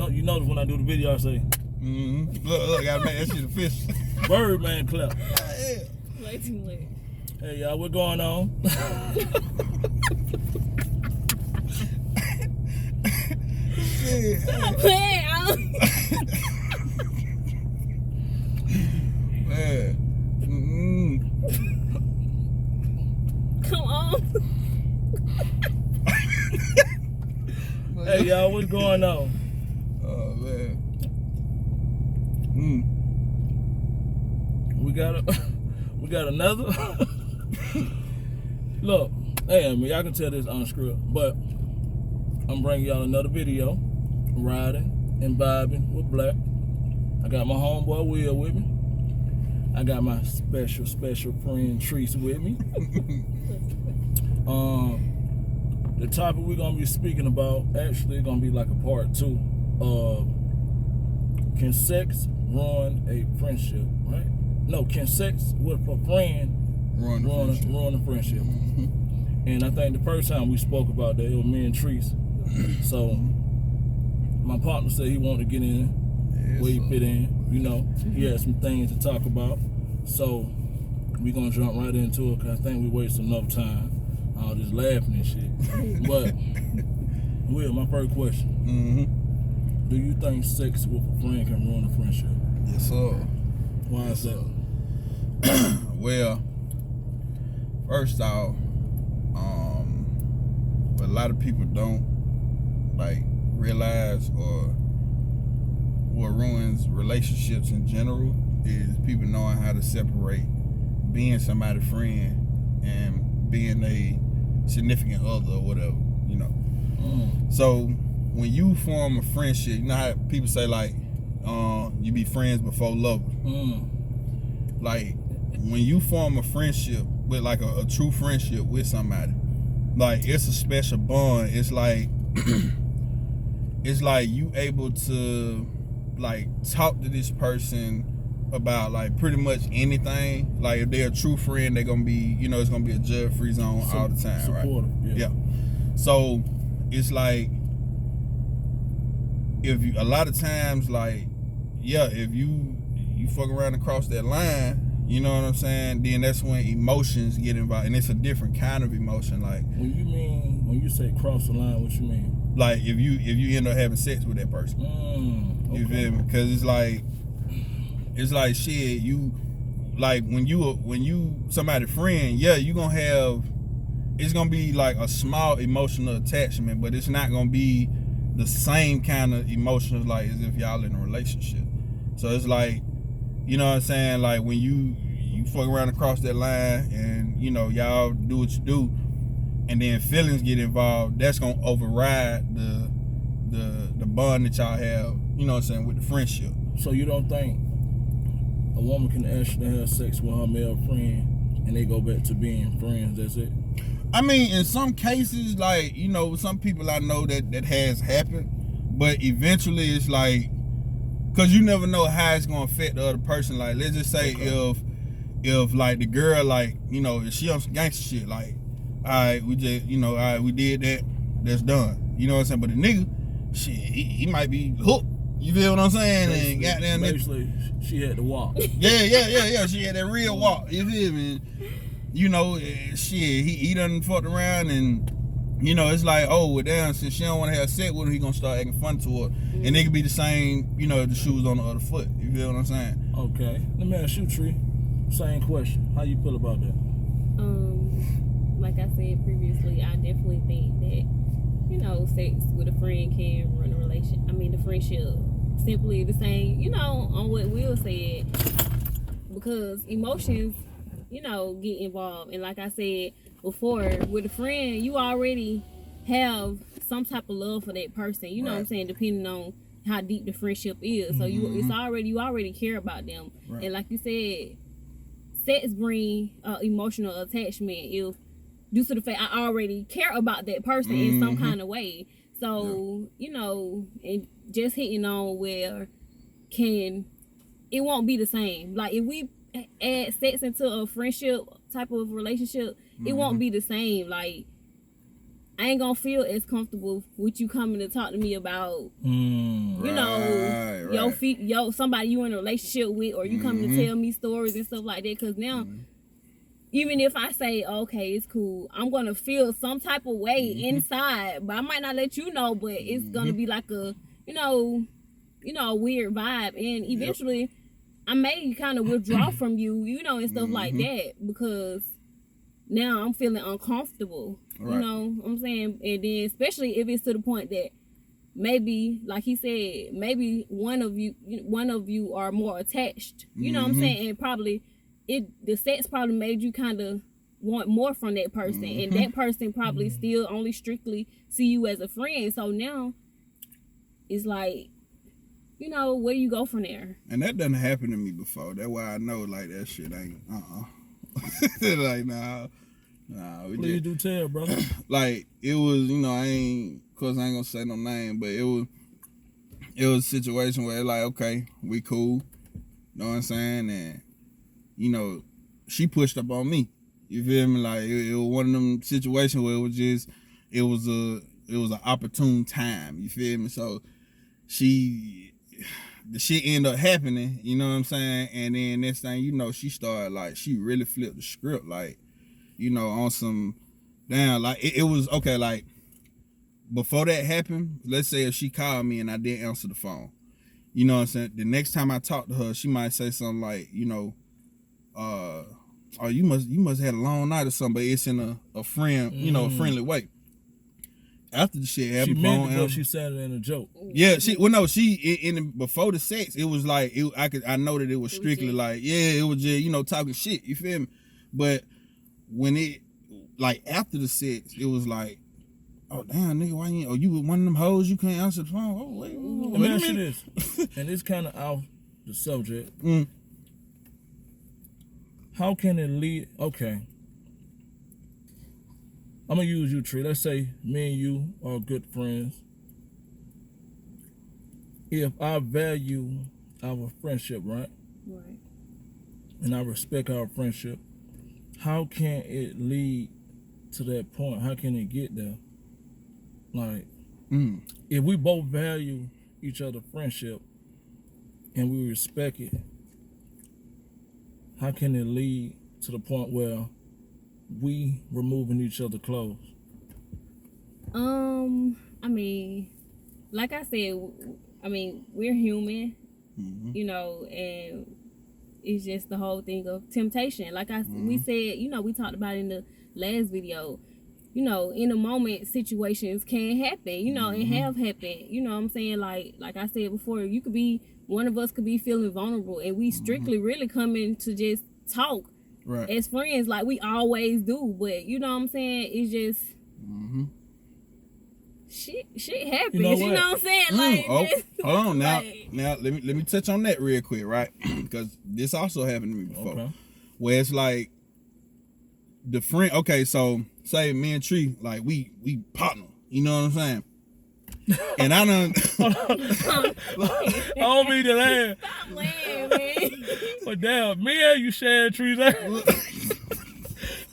You notice when I do the video, I say, Look, I gotta make that shit official. Birdman clap. Yeah. Way too much. Hey, y'all, what going on? Shit. Stop playing. Man. Come on. Hey, y'all, what's going on? Oh, man. We got another. Look, hey, I mean, y'all can tell this unscripted, but I'm bringing y'all another video, riding and vibing with Black. I got my homeboy Will with me. I got my special friend Treese with me. The topic we're gonna be speaking about actually gonna be like a part 2 of can sex ruin a friendship, right? No, can sex with a friend ruin a friendship? And I think the first time we spoke about that, it was me and Treese. So my partner said he wanted to get in where he fit in. You know, he had some things to talk about. So we're gonna jump right into it because I think we wasted enough time all just laughing and shit. But Will, my first question. Do you think sex with a friend can ruin a friendship? Yes, sir. Why is that? Well, first off, what a lot of people don't realize or what ruins relationships in general is people knowing how to separate being somebody's friend and being a significant other or whatever, you know. So when you form a friendship, you know how people say you be friends before lovers. Like when you form a friendship with a true friendship with somebody, it's a special bond. It's like it's like you able to talk to this person about pretty much anything. Like if they're a true friend, they're gonna be, it's gonna be a judge-free zone all the time, supportive, right? Yeah. So it's if you, a lot of times if you fuck around and cross that line, you know what I'm saying, then that's when emotions get involved, and it's a different kind of emotion. When you say cross the line, what you mean? If you end up having sex with that person, you feel me? Because it's like shit. You when you somebody friend, yeah, you gonna have. It's gonna be a small emotional attachment, but it's not gonna be the same kind of emotions as if y'all in a relationship. So it's you know what I'm saying? When you fuck around and cross that line, and y'all do what you do, and then feelings get involved, that's gonna override the bond that y'all have, you know what I'm saying, with the friendship. So you don't think a woman can actually have sex with her male friend and they go back to being friends? That's it? I mean, in some cases, some people I know that has happened, but eventually it's because you never know how it's gonna affect the other person. Let's just say if the girl, if she on some gangster shit, all right, we just, all right, we did that, that's done. You know what I'm saying? But the nigga, shit, he might be hooked. You feel what I'm saying? Basically, she had to walk. Yeah. She had that real walk. You feel me? Shit, he done fucked around, and it's well, damn, since she don't want to have sex with him, he gonna start acting fun to her, and it could be the same, the shoes on the other foot. You feel what I'm saying? Okay, let me ask you, Tree, same question. How you feel about that? Like I said previously, I definitely think that sex with a friend can run a the friendship. Simply the same, on what Will said, because emotions, get involved. And like I said before, with a friend, you already have some type of love for that person. You know what I'm saying? Depending on how deep the friendship is. So you already care about them. Right. And like you said, sex bring emotional attachment if due to the fact I already care about that person in some kind of way. So, and just hitting on where it won't be the same. If we add sex into a friendship type of relationship, it won't be the same. I ain't gonna feel as comfortable with you coming to talk to me about, you know, your somebody you in a relationship with, or you coming to tell me stories and stuff like that. Because now, even if I say, okay, it's cool, I'm gonna feel some type of way inside, but I might not let you know. But it's gonna be like a, you know, a weird vibe, and eventually, I may kind of withdraw from you, you know, and stuff like that, because now I'm feeling uncomfortable. Right. You know what I'm saying? And then especially if it's to the point that maybe, like he said, maybe one of you are more attached. You know what I'm saying? And probably the sex probably made you kind of want more from that person, and that person probably still only strictly see you as a friend. So now it's like, you know, where you go from there? And that doesn't happen to me before. That's why I know, like, that shit ain't, like, nah, Please do tell, brother. like, it was, you know, of course I ain't gonna say no name, but it was a situation where, like, okay, we cool, know what I'm saying? And, you know, she pushed up on me. You feel me? Like, it was one of them situations where it was an opportune time. You feel me? So the shit ended up happening, you know what I'm saying? And then next thing you know, she really flipped the script, like, you know, on some, damn, like, it was, okay, like, before that happened, let's say if she called me and I didn't answer the phone, you know what I'm saying? The next time I talk to her, she might say something like, you know, oh, you must have had a long night or something, but it's in a friend, you know, a friendly way. After the shit happened, she meant it, but she said it in a joke. Yeah, before the sex, it was like, I know that it was strictly like, yeah, it was just, you know, talking shit, you feel me? But when it, like, after the sex, it was like, oh, damn, nigga, why you one of them hoes you can't answer the phone? Oh, wait, let me ask you this, and it's kind of off the subject. How can it lead? Okay, I'm gonna use you, Tree. Let's say me and you are good friends. If I value our friendship, right, and I respect our friendship, how can it lead to that point? How can it get there? Like, if we both value each other's friendship and we respect it, how can it lead to the point where we removing each other's clothes? I mean, like I said, I mean, we're human, you know, and it's just the whole thing of temptation. Like we said, you know, we talked about in the last video, you know, in the moment situations can happen, you know, and have happened. You know what I'm saying? Like I said before, one of us could be feeling vulnerable, and we strictly really coming to just talk as friends like we always do. But you know what I'm saying? It's just shit happens. You know what I'm saying? Like, hold on now. Like, now let me touch on that real quick, right? Because this also happened to me before. Okay. Where it's like the friend. Okay, so say me and Tree, like we partner. You know what I'm saying? And I done. I don't mean to laugh. Stop laughing, man. But damn, me and you sharing Tree's ass.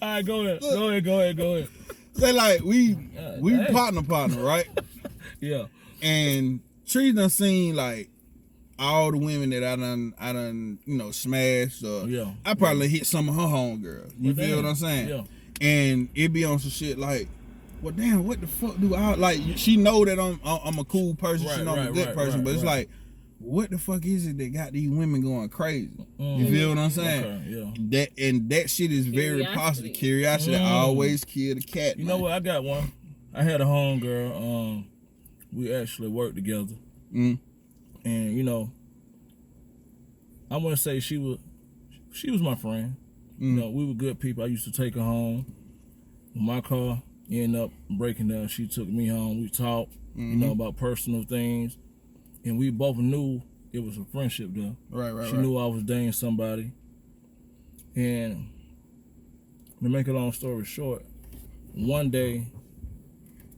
All right, go ahead. Say like we partner, right? Yeah. And Tree done seen like all the women that I done, you know, smashed. Or I probably hit some of her homegirls. You feel what I'm saying? Yeah. And it be on some shit like, well, damn, what the fuck do I like? She know that I'm a cool person. She know I'm a good person, but it's like, what the fuck is it that got these women going crazy? You feel what I'm saying? Okay, yeah. That shit is very positive. Curiosity always kill the cat. You know what? I got one. I had a homegirl. We actually worked together, and you know, I want to say she was my friend. You know, we were good people. I used to take her home. When my car ended up breaking down, she took me home. We talked, you know, about personal things. And we both knew it was a friendship there. Right. She knew I was dating somebody. And to make a long story short, one day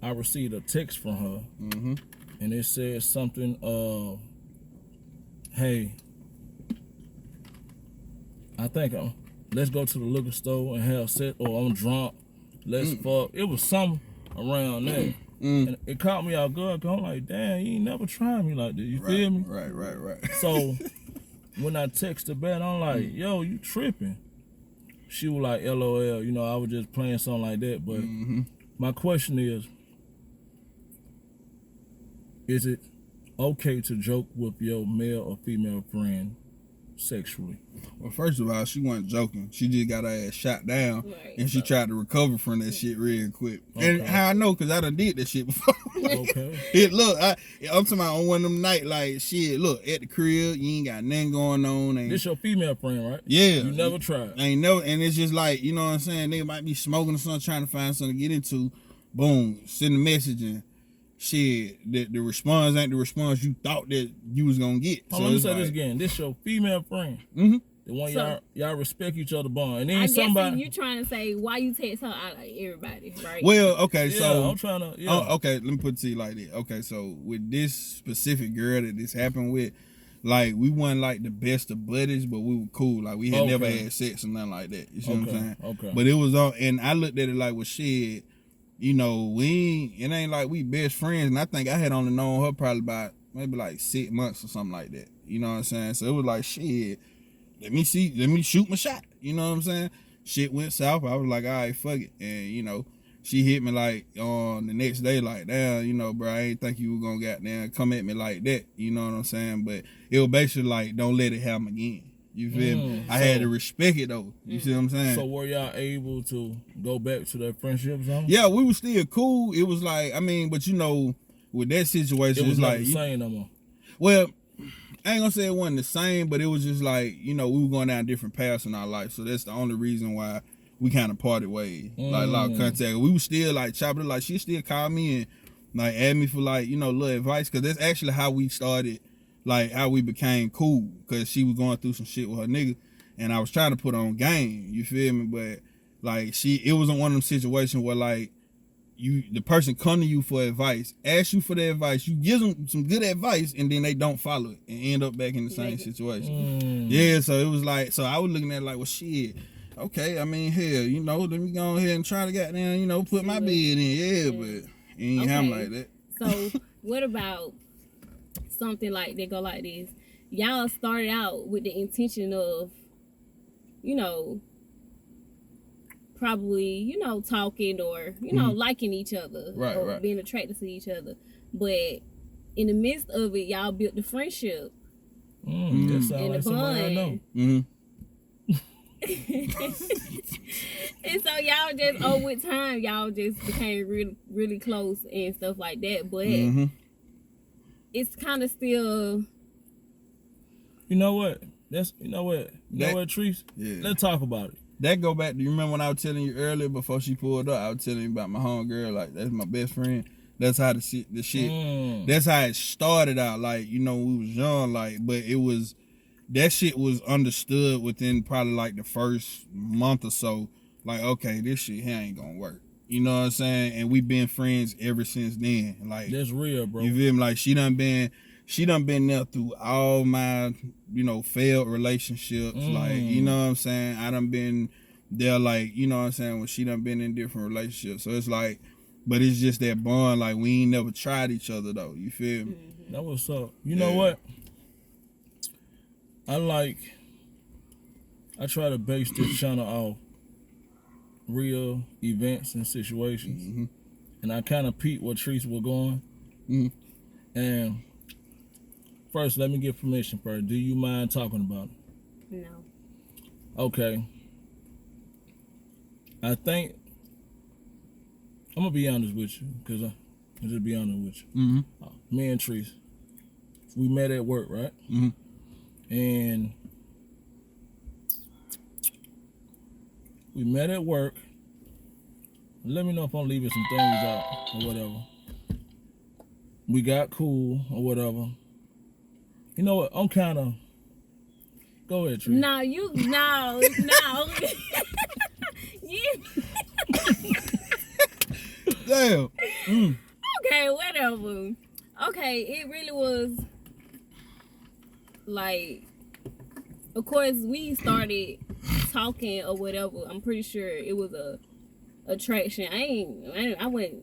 I received a text from her. And it said something of, hey, I think let's go to the liquor store and have sex, or I'm drunk. Let's fuck. It was some around that. And it caught me out good, cause I'm like, damn, you ain't never tried me like this. You feel me? Right. So when I texted back, I'm like, yo, you tripping. She was like, LOL, you know, I was just playing something like that. But my question is it okay to joke with your male or female friend sexually? Well, first of all, she wasn't joking. She just got her ass shot down, Right, and she so- tried to recover from that shit real quick. Okay. And how I know? Because I done did that shit before. Okay. Look, I'm talking about on one of them nights, like, shit, look, at the crib, you ain't got nothing going on. And This your female friend, right? yeah. You never tried. I ain't never, and it's just like, you know what I'm saying? Nigga might be smoking or something, trying to find something to get into. Boom, send a message and shit, the response ain't the response you thought that you was gonna get. Let me say this again. This your female friend. The one So- y'all respect each other bond. And then I somebody. guess you trying to say why you text her out like everybody, right? Well, okay, Yeah, so I'm trying to. Yeah. oh, okay, let me put it to you like that. Okay, so with this specific girl that this happened with, like, we weren't like the best of buddies, but we were cool. Like, we had never had sex or nothing like that. You see what I'm saying? Okay. But it was all, and I looked at it like, well, shit, you know, it ain't like we best friends. And I think I had only known her probably about maybe like 6 months or something like that. You know what I'm saying? So it was like, shit, let me shoot my shot. You know what I'm saying? Shit went south. I was like, all right, fuck it. And, you know, she hit me like on the next day, like, damn, you know, bro, I ain't think you were gonna goddamn come at me like that. You know what I'm saying? But it was basically like, don't let it happen again. You feel me? I had to respect it though. You see what I'm saying? So were y'all able to go back to that friendship or something? Yeah, we were still cool. It was like, I mean, but you know, with that situation, It was it's not like, the same no more. well, I ain't gonna say it wasn't the same, but it was just like, you know, we were going down different paths in our life. So that's the only reason why we kind of parted ways. Like, a lot of contact. We were still like chopping it. Like, she still called me and like asked me for like, you know, little advice. Cause that's actually how we started, like how we became cool. Cause she was going through some shit with her nigga. And I was trying to put her on game. You feel me? But like it wasn't one of them situations where like, the person come to you for advice, ask you for the advice, you give them some good advice, and then they don't follow it and end up back in the same situation. Yeah, so it was like, so I was looking at it like, well, shit, okay, I mean, hell, you know, let me go ahead and try to goddamn, you know, put my bid in, yeah, but it ain't happen like that. So what about something like that go like this? Y'all started out with the intention of, you know, probably, you know, talking or, you know, liking each other or being attracted to each other. But in the midst of it, y'all built the friendship That sound and like the somebody I know. And so y'all just, oh, with time, y'all just became really, really close and stuff like that. But it's kind of still. You know what? You know what, Treese? Yeah. Let's talk about it. That go back to, you remember when I was telling you earlier before she pulled up, I was telling you about my homegirl, like, that's my best friend. That's how the shit, that's how it started out, like, you know, we was young, like, but it was, that shit was understood within probably like the first month or so, like, okay, this shit here ain't gonna work. You know what I'm saying? And we been friends ever since then. Like, That's real, bro. You feel me? Like, she done been there through all my, you know, failed relationships. Like, you know what I'm saying? I done been there, like, you know what I'm saying, when she done been in different relationships. So it's like, but it's just that bond, like, we ain't never tried each other though. You feel me? That what's up. You know what? I try to base this channel off real events and situations. And I kind of peeped where Treese was going. And first, let me get permission first. Do you mind talking about it? No. Okay. I think, I'm going to be honest with you, because I'll just be honest with you. Me and Treese, we met at work, right? And we met at work. Let me know if I'm leaving some things out or whatever. We got cool or whatever. You know what? I'm kind of. Go ahead, Tree. No. You. Damn. Okay, whatever. Okay, it really was like, of course, we started talking or whatever. I'm pretty sure it was a attraction. I went,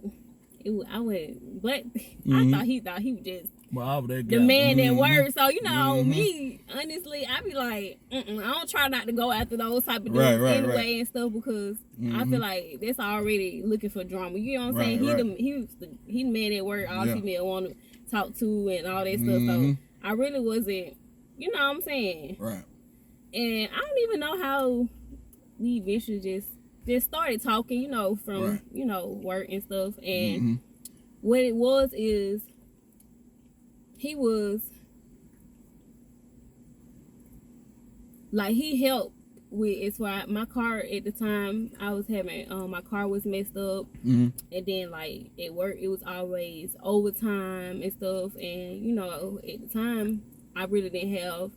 but Mm-hmm. I thought he was just Well, that the guy, man that Mhm. works. So, you know, Mhm. me, honestly, I be like, I don't try not to go after those type of dudes Right, anyway and stuff because I feel Mhm. like that's already looking for drama. You know what I'm Right, saying? right. He the man at work, all Yeah. female want to talk to and all that stuff. So Mhm. I really wasn't, you know what I'm saying? Right. And I don't even know how we eventually just started talking, you know, from, Right. you know, work and stuff. And Mhm. what it was is he was like he helped with as far my car at the time I was having my car was messed up, Mhm. and then like at work it was always overtime and stuff, and you know at the time I really didn't have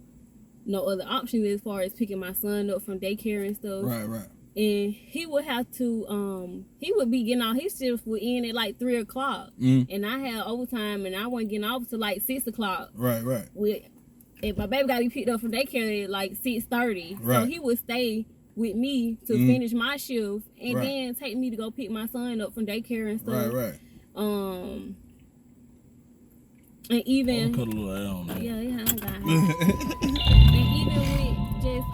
no other options as far as picking my son up from daycare and stuff. Right, right. And he would have to he would be getting off his shift would end at like 3:00, and I had overtime and I wasn't getting off till like 6:00 Right, right. with if my baby got to be picked up from daycare at like 6:30. Right. So he would stay with me to finish my shift and Right. then take me to go pick my son up from daycare and stuff. Right, right. And even cut a little air on that. yeah, I got it. And even with just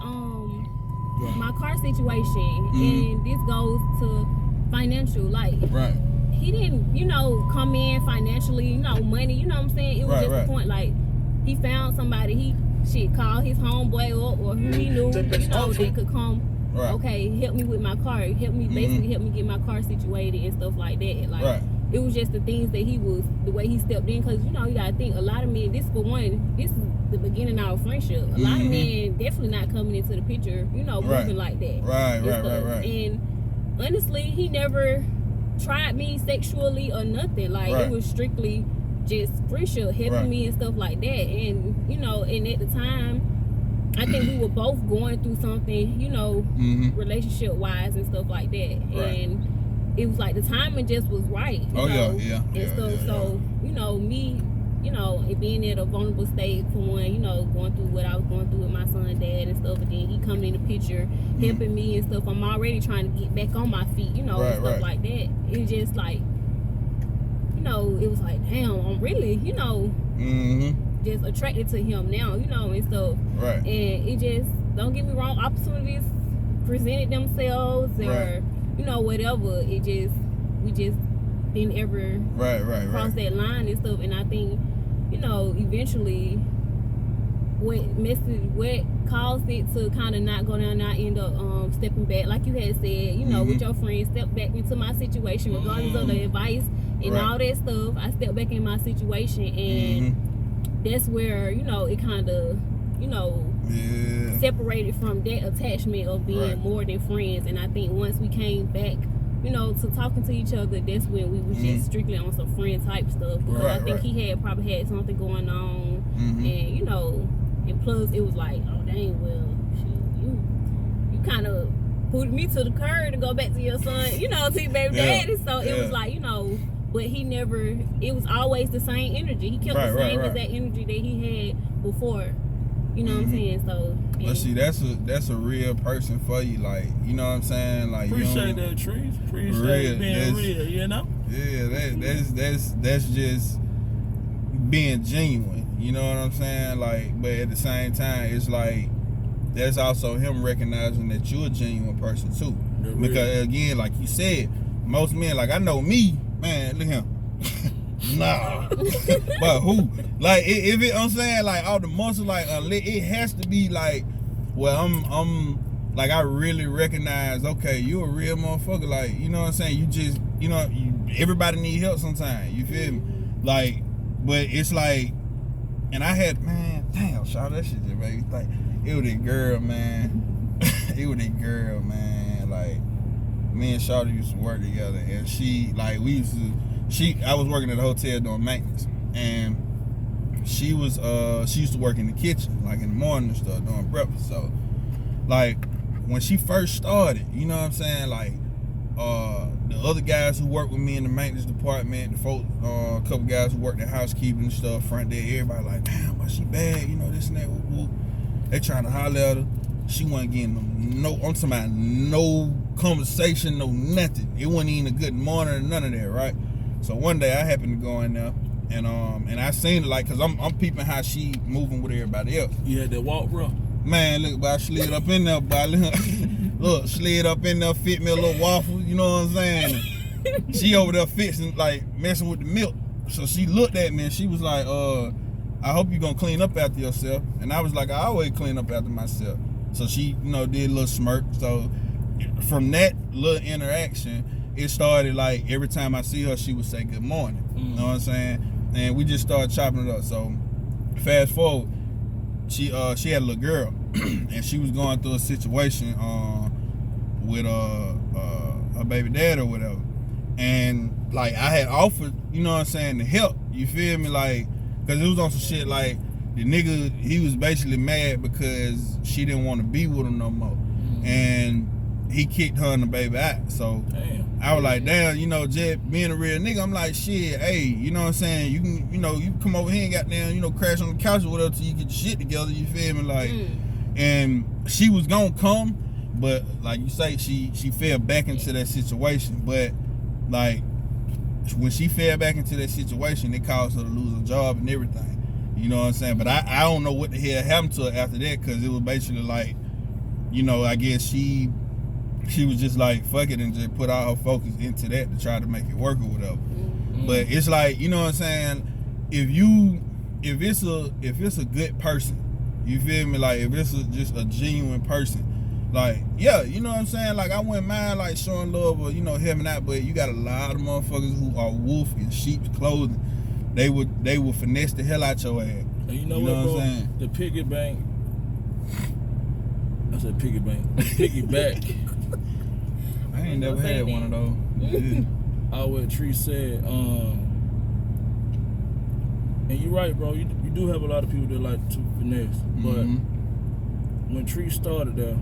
my car situation, and this goes to financial, like Right. he didn't, you know, come in financially, you know, money, you know what I'm saying? It was Right, just right. the point, like, he found somebody, he called his homeboy up or who he knew, you know, that could come, Right. okay, help me with my car, help me get my car situated and stuff like that. Like, Right. it was just the things that the way he stepped in, because, you know, you got to think, a lot of men, this is the beginning of our friendship. A lot of men definitely not coming into the picture, you know, Right. moving like that. Right, and right, stuff. right, right. And honestly, he never tried me sexually or nothing. Like, Right. it was strictly just friendship, helping Right. me and stuff like that. And, you know, and at the time, I think we were both going through something, you know, relationship wise and stuff like that. Right. And it was like the timing just was right. You Oh, know, yeah. And stuff. So, you know, me, you know, it being at a vulnerable state for one, you know, going through what I was going through with my son and dad and stuff, and then he coming in the picture, helping me and stuff. I'm already trying to get back on my feet, you know, Right, and stuff right. like that. It's just like, you know, it was like, damn, I'm really, you know, just attracted to him now, you know, and stuff. Right. And it just, don't get me wrong, opportunities presented themselves or, Right. you know, whatever. We just didn't ever cross Right. that line and stuff. And I think, you know, eventually what caused it to kind of not go down, I end up stepping back, like you had said, you know, with your friends, step back into my situation, regardless of the advice and Right. all that stuff. I stepped back in my situation, and that's where, you know, it kind of, you know, separated from that attachment of being Right. more than friends. And I think once we came back, you know, to talking to each other, that's when we was just strictly on some friend type stuff. Because I think he had probably had something going on, and you know, and plus it was like, oh dang, well, shit, you kind of put me to the curb to go back to your son, you know, to your baby daddy. So it was like, you know, but he never. It was always the same energy. He kept the same as that energy that he had before. You know what I'm saying? So. But see, that's a real person for you, like, you know what I'm saying, like, Appreciate that, Trees. Appreciate being real, you know. Yeah, that's just being genuine. You know what I'm saying? Like, but at the same time, it's like that's also him recognizing that you're a genuine person too. Because again, like you said, most men, like I know me, man, look at him. Nah. But who? Like if it, I'm saying, like all the muscle, like it has to be like, well, I'm like, I really recognize, okay, you a real motherfucker. Like, you know what I'm saying? You just, you know, everybody need help sometimes. You feel me? Like, but it's like, and I had, man, damn, shout that shit just made me think. It was that girl, man. It was that girl, man. Like, me and Shawty used to work together, and she, like, I was working at a hotel doing maintenance, and she used to work in the kitchen, like in the morning and stuff, doing breakfast. So, like, when she first started, you know what I'm saying, like, the other guys who worked with me in the maintenance department, the folks, a couple guys who worked in housekeeping and stuff, front there, everybody like, damn, but she bad, you know, this and that, whoop, whoop. They trying to holler at her. she wasn't getting no, I'm talking about no conversation, no nothing. It wasn't even a good morning or none of that, right? So one day I happened to go in there, and I seen it, like, cause I'm peeping how she moving with everybody else. You had that walk, bro? Man, look, boy, I slid up in there, boy. Look, slid up in there, fit me a little waffle, you know what I'm saying? And she over there fixing, like, messing with the milk. So she looked at me and she was like, I hope you gonna clean up after yourself. And I was like, I always clean up after myself. So she, you know, did a little smirk. So from that little interaction, it started like every time I see her, she would say good morning. You know what I'm saying? And we just started chopping it up. So fast forward, she had a little girl and she was going through a situation with her baby dad or whatever. And like I had offered, you know what I'm saying, to help. You feel me? Like, cause it was on some shit like the nigga, he was basically mad because she didn't want to be with him no more. And he kicked her and the baby out. So damn. I was like, damn, you know, Jet being a real nigga, I'm like, shit, hey, you know what I'm saying? You can, you know, you come over here and goddamn, you know, crash on the couch or whatever till you get your shit together, you feel me? Like, and she was gonna come, but like you say, she fell back into that situation. But like when she fell back into that situation, it caused her to lose her job and everything. You know what I'm saying? But I don't know what the hell happened to her after that, because it was basically like, you know, I guess she was just like, fuck it, and just put all her focus into that to try to make it work or whatever. But it's like, you know what I'm saying? If it's a good person, you feel me? Like if it's just a genuine person, like, yeah, you know what I'm saying? Like I wouldn't mind like showing love or, you know, helping out, but you got a lot of motherfuckers who are wolf in sheep's clothing. They would finesse the hell out your ass. And you know what, bro? The piggy bank. I said piggy bank. Piggyback. I ain't never had one of those. What Tree said, and you're right, bro. You do have a lot of people that like to finesse, but when Tree started there,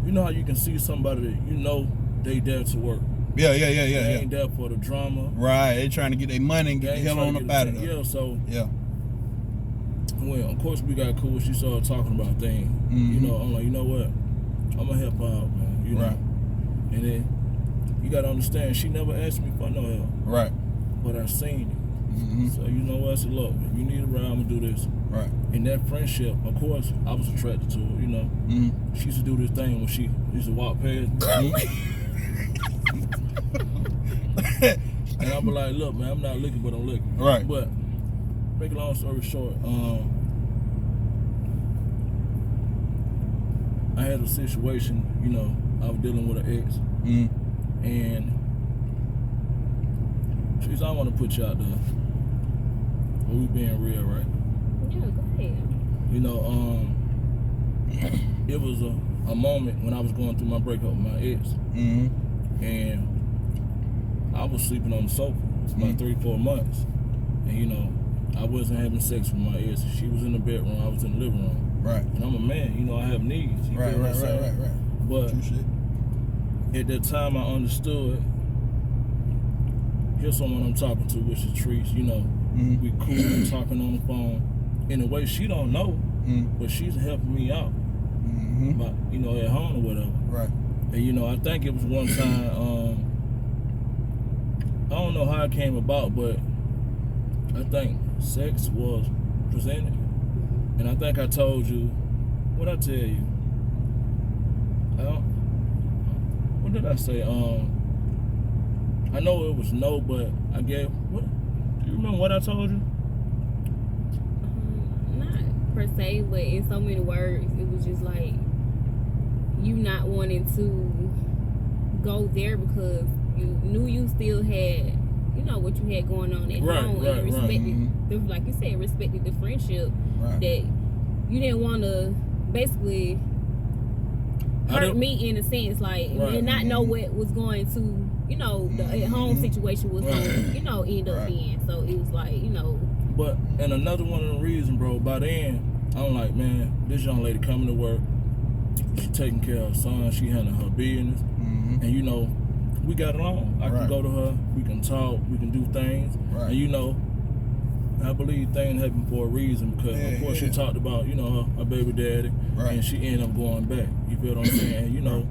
you know how you can see somebody that you know they there to work. Yeah. They ain't there for the drama. Right, they trying to get their money and get the hell on up out of there. Yeah, so yeah. Well, of course we got cool. She started talking about things. You know, I'm like, you know what? I'm gonna help her out, man. You know. Right. And then you gotta understand, she never asked me for no help. Right. But I seen it. So you know what? I said, look, if you need a ride, I'm gonna do this. Right. And that friendship, of course, I was attracted to her. You know, she used to do this thing when she used to walk past me. And I'll be like, look, man, I'm not looking, but I'm looking. Right. But make a long story short, I had a situation, you know, I was dealing with an ex, and she said, I want to put you out there, but we being real, right? Yeah, go ahead. You know, it was a moment when I was going through my breakup with my ex, and I was sleeping on the sofa for about 3-4 months, and you know, I wasn't having sex with my ex. She was in the bedroom, I was in the living room. Right. And I'm a man, you know, I have needs. Right. But at that time I understood, here's someone I'm talking to, which is Treese, you know, we cool, talking on the phone. In a way she don't know, but she's helping me out. But, you know, at home or whatever. Right. And you know, I think it was one time, I don't know how it came about, but I think sex was presented. And I think I told you, what'd I tell you? What did I say? I know it was no, but I gave, what? Do you remember what I told you? Not per se, but in so many words, it was just like you not wanting to go there because you knew you still had, you know, what you had going on at home, and respected, like you said, respected the friendship, that you didn't want to basically hurt me in a sense, like, and not know what was going to, you know, the at home situation was going to, you know, end up being. So it was like, you know. But, and another one of the reasons, bro, by then, I'm like, man, this young lady coming to work, she taking care of her son, she handling her business, and you know, we got along. I can go to her, we can talk, we can do things, and you know, I believe things happen for a reason because, of course, she talked about, you know, her baby daddy, and she ended up going back. You feel what I'm saying? You know,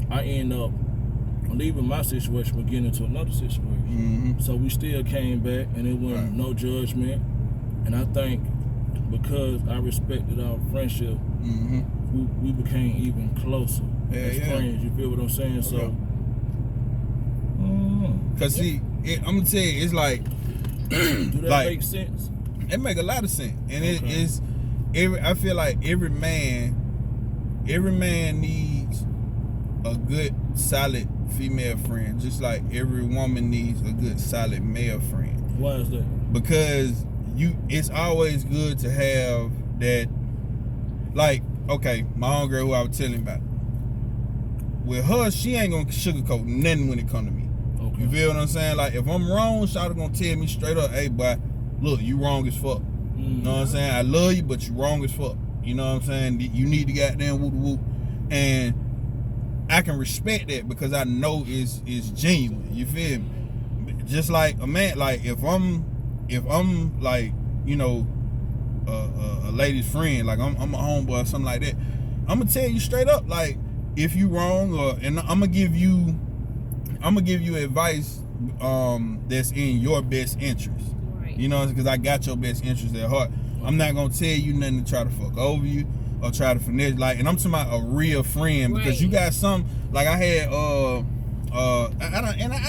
I end up leaving my situation but getting into another situation. So we still came back, and it wasn't no judgment. And I think because I respected our friendship, we became even closer as friends. You feel what I'm saying? So, cause see, I'm gonna tell you, it's like, do that make sense? It make a lot of sense, and it is. I feel like every man needs a good, solid female friend, just like every woman needs a good, solid male friend. Why is that? Because it's always good to have that. Like, okay, my homegirl who I was telling about. With her, she ain't gonna sugarcoat nothing when it come to me. You feel what I'm saying? Like, if I'm wrong, Shawty gonna tell me straight up, hey, boy, look, you wrong as fuck. You know what I'm saying? I love you, but you wrong as fuck. You know what I'm saying? You need to goddamn whoop. And I can respect that because I know it's genuine. You feel me? Just like a man, like if I'm like, you know, a lady's friend, like I'm a homeboy or something like that, I'm gonna tell you straight up, like, if you wrong, and I'm gonna give you advice that's in your best interest. Right. You know, because I got your best interest at heart. I'm not gonna tell you nothing to try to fuck over you or try to finesse. Like, and I'm talking about a real friend, because you got some, like I had I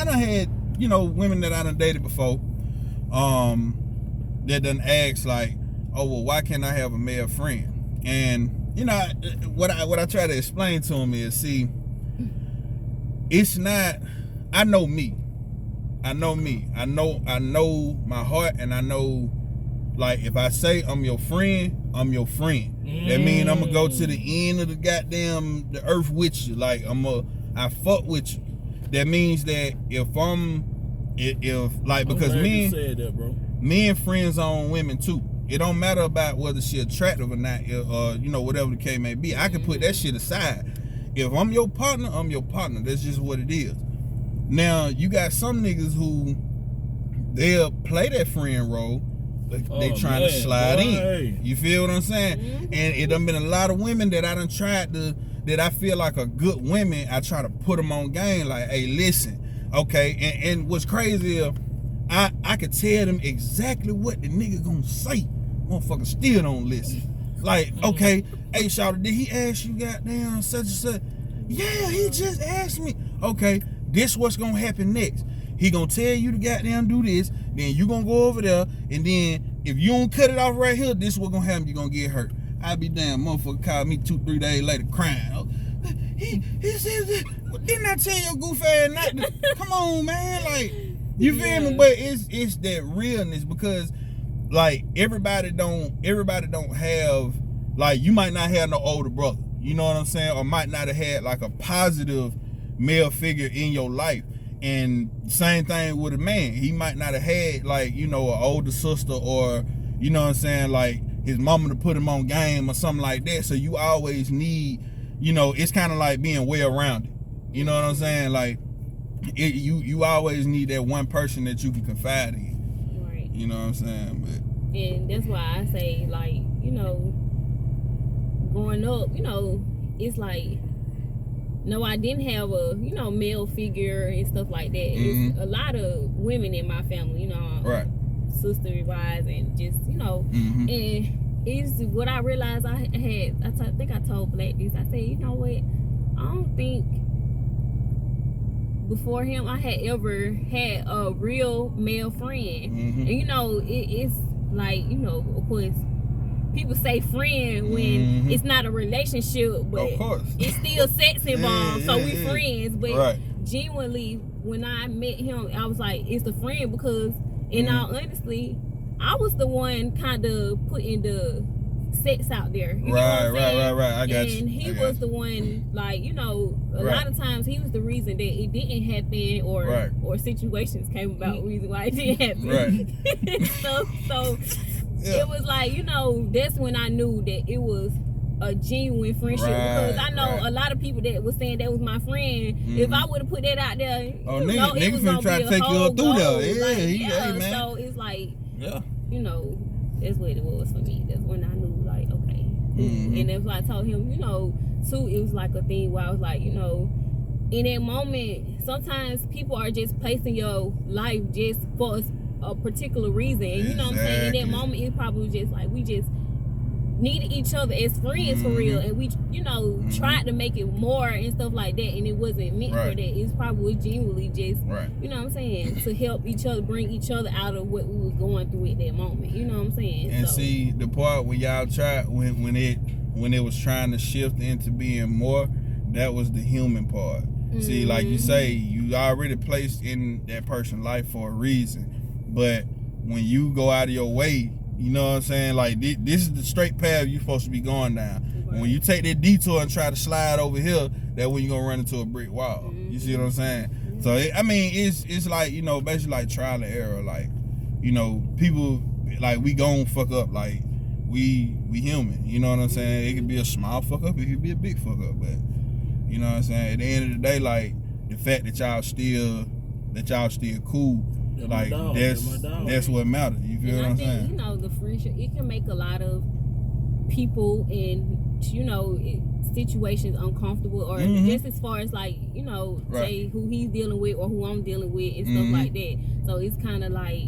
done had, you know, women that I done dated before, that done asked like, oh, well, why can't I have a male friend? And you know, what I try to explain to them is, see, it's not. I know me. I know my heart, and I know, like, if I say I'm your friend, I'm your friend. That means I'm gonna go to the end of the earth with you. Like, I fuck with you. That means that if because men friends on women too. It don't matter about whether she attractive or not, or you know, whatever the case may be. I can put that shit aside. If I'm your partner, I'm your partner. That's just what it is. Now, you got some niggas who they'll play that friend role, but they trying to slide in. You feel what I'm saying? And it done been a lot of women that I done tried to, that I feel like are good women. I try to put them on game, like, hey, listen, okay. And what's crazy is, I could tell them exactly what the nigga gonna say. Motherfucker still don't listen. Like, okay, hey, shawty, did he ask you goddamn such and such? Yeah, he just asked me. Okay, this what's gonna happen next. He gonna tell you to goddamn do this, then you gonna go over there, and then if you don't cut it off right here, this what gonna happen, you gonna get hurt. I be damn, motherfucker called me 2-3 days later crying. Oh, he said that. Didn't I tell your goof ass not to? Come on, man, like, you feel me? But it's that realness, because like everybody don't have, like, you might not have no older brother, you know what I'm saying, or might not have had like a positive male figure in your life. And same thing with a man, he might not have had, like, you know, an older sister, or, you know what I'm saying, like his mama to put him on game or something like that. So you always need, you know, it's kind of like being well-rounded, you know what I'm saying, like you always need that one person that you can confide in. Right. You know what I'm saying? But, and that's why I say, like, you know, growing up, you know, it's like, no, I didn't have a, you know, male figure and stuff like that. It's a lot of women in my family, you know, right, sister-wise, and just, you know, and it's what I realized. I think I told Black this. I said, you know what, I don't think before him I had ever had a real male friend. And you know, it's like, you know, of course people say friend when it's not a relationship, but of course it's still sex involved. So we friends, but genuinely when I met him, I was like, it's a friend, because in all honesty, I was the one kind of putting the sex out there. You know what I'm saying? Right. I got you. And he was the one, like, you know, a lot of times he was the reason that it didn't happen, or situations came about reason why it didn't happen. So it was like, you know, that's when I knew that it was a genuine friendship, because I know a lot of people that was saying that was my friend. If I would have put that out there, niggas finna try to take you up through there. Man. So it's like, you know, that's what it was for me. That's when I knew, like, okay. Mhm. And if I told him, you know, too, it was like a thing where I was like, you know, in that moment, sometimes people are just placing your life just for a particular reason. And you know what I'm saying? In that Exactly. moment, it probably was just like, we just needed each other as friends for real, and we, you know, tried to make it more and stuff like that, and it wasn't meant for that. It's probably genuinely just, you know what I'm saying, to help each other, bring each other out of what we was going through at that moment. You know what I'm saying? And so, see, the part when y'all tried, when it was trying to shift into being more, that was the human part. See, like you say, you already placed in that person's life for a reason, but when you go out of your way, you know what I'm saying? Like, this is the straight path you're supposed to be going down. Right. When you take that detour and try to slide over here, that's when you're going to run into a brick wall. You see what I'm saying? So, I mean, it's like, you know, basically like trial and error. Like, you know, people, like, we gon' fuck up. Like, we human. You know what I'm saying? It could be a small fuck up. It could be a big fuck up. But, you know what I'm saying? At the end of the day, like, the fact that y'all still cool, like, that's what matters. You feel what I'm saying? You know, the friendship, it can make a lot of people in, you know, situations uncomfortable, or just as far as, like, you know, say who he's dealing with or who I'm dealing with and stuff like that. So it's kind of like,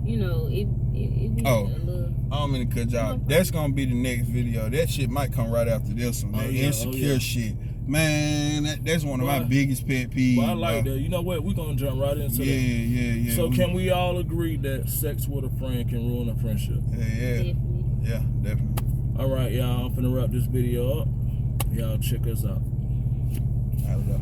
you know, it be a little. I don't mean to cut y'all. That's gonna be the next video. That shit might come right after this one. That insecure shit. Man, that's one of my biggest pet peeves. Well, I like that. You know what? We're going to jump right into that. Yeah. So can we all agree that sex with a friend can ruin a friendship? Yeah, definitely. All right, y'all. I'm finna wrap this video up. Y'all check us out. How's that?